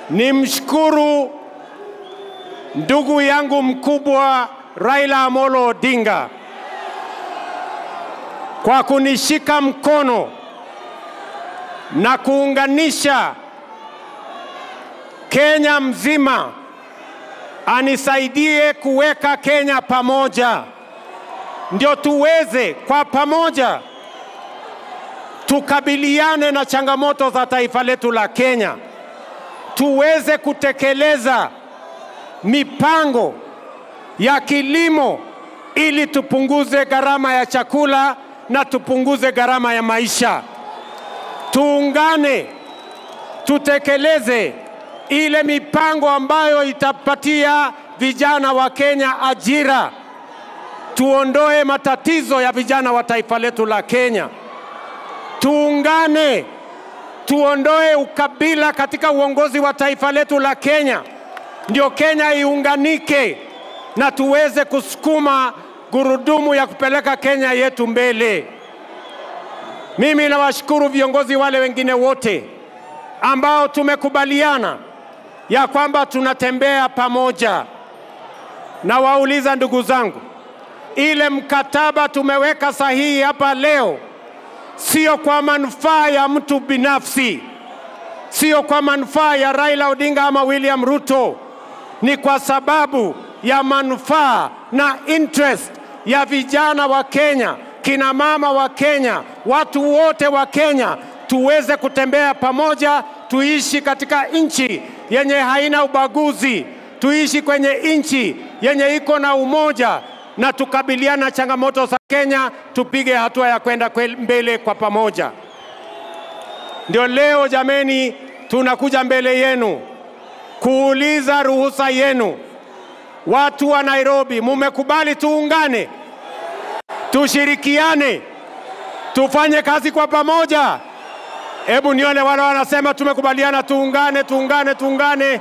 nimshukuru ndugu yangu mkubwa Raila Amolo Odinga kwa kunishika mkono na kuunganisha Kenya mzima, anisaidie kuweka Kenya pamoja, ndio tuweze kwa pamoja tukabiliane na changamoto za taifa letu la Kenya, tuweze kutekeleza mipango ya kilimo ili tupunguze gharama ya chakula na tupunguze gharama ya maisha. Tuungane, tutekeleze ile mipango ambayo itapatia vijana wa Kenya ajira. Tuondoe matatizo ya vijana wa taifa letu la Kenya. Tuungane, tuondoe ukabila katika uongozi wa taifa letu la Kenya. Ndio Kenya iunganike na tuweze kusukuma gurudumu ya kupeleka Kenya yetu mbele. Mimi nawashukuru viongozi wale wengine wote ambao tumekubaliana ya kwamba tunatembea pamoja. Na wauliza ndugu zangu, ile mkataba tumeweka sahihi hapa leo sio kwa manufaa ya mtu binafsi, sio kwa manufaa ya Raila Odinga ama William Ruto, ni kwa sababu ya manufaa na interest ya vijana wa Kenya, kina mama wa Kenya, watu wote wa Kenya. Tuweze kutembea pamoja, tuishi katika nchi yenye haina ubaguzi, tuishi kwenye nchi yenye iko na umoja, na tukabiliana changamoto za Kenya, tupige hatua ya kwenda mbele kwa pamoja. Ndio leo jameni, tunakuja mbele yenu kuuliza ruhusa yenu. Watu wa Nairobi, mumekubali tuungane, tushirikiane, tufanye kazi kwa pamoja? Hebu nione wale wanasema tumekubaliana tuungane, tuungane, tuungane.